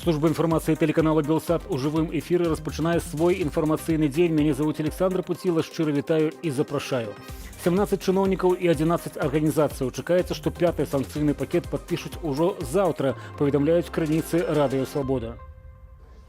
Служба інфармації телеканалу «Белсат» у живым эфире розпочинає свой інформаційний день. Меня зовут Александр Путила, щиро вітаю і запрошую. 17 чиновников и 11 организаций. Чекається, що п'ятий санкційний пакет підпишуть уже завтра, повідомляють краніці Радіо Свобода.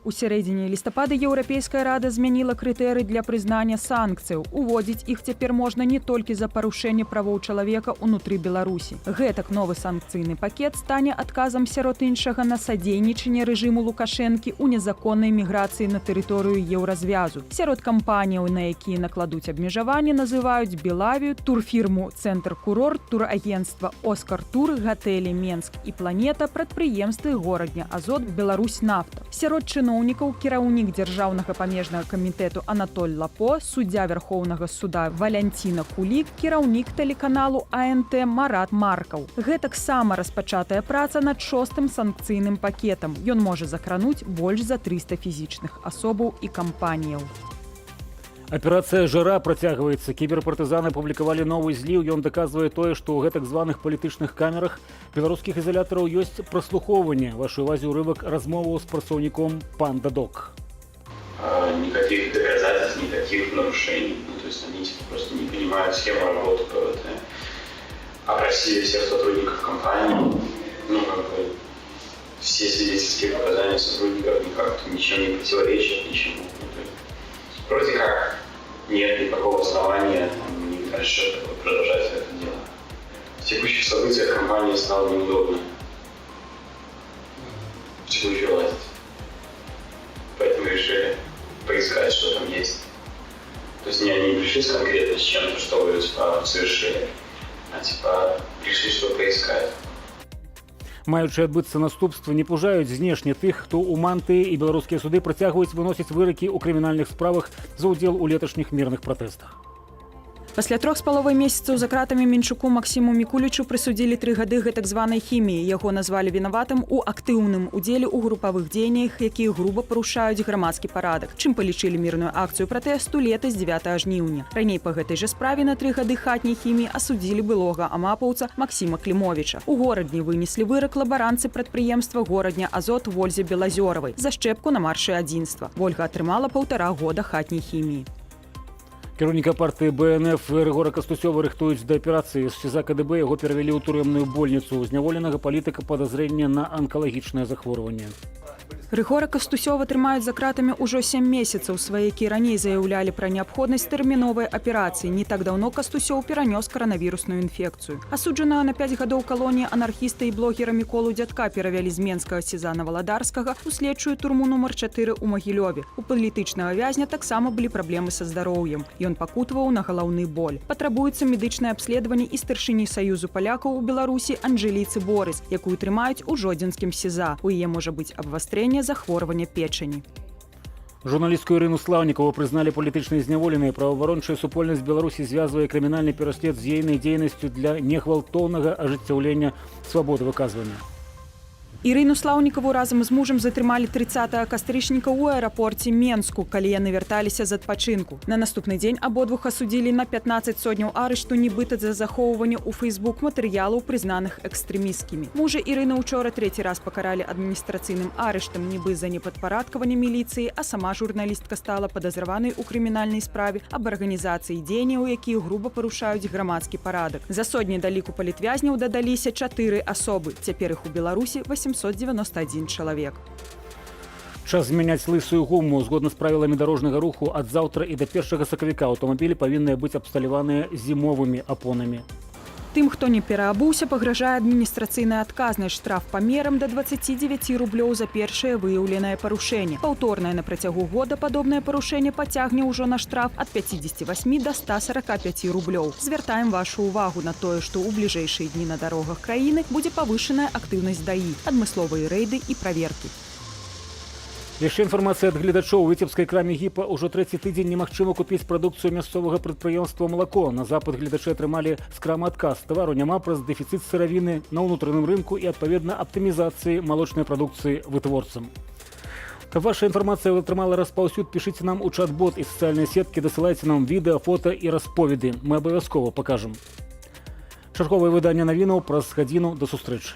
У сярэдзіне лістапада Еўрапейская рада змяніла крытэрый для прызнання санкцыяў. Уводзіць іх цяпер можна не толькі за парушэнне правоў чалавека ўнутры Беларусі. Гэтак новы санкцыйны пакет стане адказам сярод іншага на садзейнічанне рэжыму Лукашэнкі ў незаконнай міграцыі на тэрыторыю еўразвязу. Сярод кампаніяў, на якія накладуць абмежаванні, называюць Белавію, турфірму «Цэнтр Курорт», турагенцтва «Оскар Тур», гатэлі «Менск» і «Планета», прадпрыемствы горадня «Азот», «Беларусь Нафта». Сярод чыноўнікаў кіраўнік дзяржаўнага памежнага камітэту Анатоль Лапо, суддзя Вярхоўнага суда Валянціна Кулік, кіраўнік тэлеканалу АНТ Марат Маркаў. Гэтаксама распачатая праца над 6-м санкцыйным пакетам. Ён можа закрануць больш за 300 фізічных асобаў і кампаніяў. Операция «Жара» протягивается. Киберпартизаны опубликовали новый злив. Он доказывает то, что у гэтак званых политичных камерах белорусских изоляторов есть прослуховывание. Вашей увазе урывок размову с працовником «Панда-Док». Никаких доказательств, никаких нарушений. То есть они просто не понимают схему работы ПВТ. Опросили всех сотрудников компании. Все свидетельские показания сотрудников никак ничем не противоречат, ничему. Вроде как нет никакого основания дальше продолжать это дело. В текущих событиях компании стало неудобно в текущую власть. Поэтому решили поискать, что там есть. То есть они не пришли конкретно с чем-то, что вы совершили, а пришли, чтобы поискать. Маючы адбыцца наступствы, не пужаюць знешне тых, хто ў манты і беларускія суды працягваюць выносіць выракі ў крымінальных справах за ўдзел у леташніх мірных пратэстах. Пасля 3,5 месяцаў за кратамі Менчуку Максіму Мікулічу прысудзілі 3 гады гэтак званай хіміі. Яго назвалі вінаватым у актыўным удзеле ў групавых дзеяннях, якія груба парушаюць грамадскі парадак, чым палічылі мірную акцыю пратэсту летась 9 жніўня. Раней па гэтай жа справе на 3 гады хатняй хіміі асудзілі былога амапаўца Максіма Клімовіча. У горадні вынеслі вырак лабаранцы прадпрыемства горадня «Азот» Вользе Белазёравай за шчэпку на маршы адзінства. Вольга атрымала 1,5 года хатняй хіміі. Кіраўніка партыі БНФ Рыгора Кастусёва рыхтуюць да аперацыі. З СІЗА КДБ яго перавялі ў турэмную больніцу. Зняволенага палітыка падазрэнне на анкалагічнае захворванне. Рыгора Кастусёва трымаюць за кратамі ўжо 7 месяцаў. Сваякі раней заяўлялі пра неабходнасць тэрміновай аперацыі. Не так даўно Кастусёў перанёс каранавірусную інфекцыю. Асуджанага на 5 гадоў калоніі анархіста і блогера Міколу Дзядка перавялі з менскага СІЗА на Валадарскага ў следчую турму нумар 4 ў Магілёве. У палітычнага вязня таксама былі праблемы са здароўем. Ён пакутаваў на галаўны боль. Патрабуецца медычнае абследаванне і старшыні Саюзу палякаў у Беларусі Анжэліцы Борыс, якую трымаюць у Жодзінскім СІЗА. У яе можа быць абвастрэнне захворвання печані. Журналістку Ірыну Слаўнікову прызналі палітычнай зняволенай. Праваабарончая супольнасць Беларусі звязвае крымінальны пераслед з ейнай дзейнасцю для негвалтоўнага ажыццяўлення свабоды выказвання. Ірыну Слаўнікаву разам з мужам затрымалі 30 кастрычніка ў аэрапорце Менску, калі яны вярталіся з адпачынку. На наступны дзень абодвух асудзілі на 15 сотняў арышту нібыта за захоўванне ў Фейсбук матэрыялаў, прызнаных экстрэмісцкімі. Мужа Ірыны учора 3 раз пакаралі адміністрацыйным арыштам нібы за непадпарадкаванне міліцыі, а сама журналістка стала падазраванай у крымінальнай справе аб арганізацыі дзеянняў, якія груба парушаюць грамадскі парадак. За сотні да ліку палітвязняў дадаліся 4 асобы. Цяпер іх у Беларусі 891 чалавек. Час змяняць лысую гуму. Згодна з правіламі дарожнага руху, ад заўтра і да 1 сакавіка аўтамабілі павінныя быць абсталяваныя зімовымі апонамі. Тым, хто не пераабуўся, пагражае адміністрацыйная адказнасць, штраф памерам да 29 рублёў за першае выяўленае парушэнне. Паўторнае на працягу года падобнае парушэнне пацягне ўжо на штраф ад 58 да 145 рублёў. Звяртаем вашу увагу на тое, што ў бліжэйшыя дні на дарогах краіны будзе павышаная актыўнасць ДАІ, адмысловыя рэйды і праверкі. Яшчэ інфармацыя ад гледачоў. У віцебскай краме гіпа ўжо 3-й тыдзень немагчыма купіць прадукцыю мясцовага прадпрыемства «Малако». На запад гледачы атрымалі з крамы адказ. Тавару няма праз дэфіцыт сыравіны на ўнутраным рынку і, адпаведна, аптымізацыі малочнай прадукцыі вытворцам. Каб ваша інфармацыя атрымала распаўсюд, пішыце нам у чат-бот і сацыяльныя сеткі, дасылайце нам відэа, фота і расповеды. Мы абавязкова пакажам. Чарговае выданне навінаў праз гадзіну. До сустрэчы.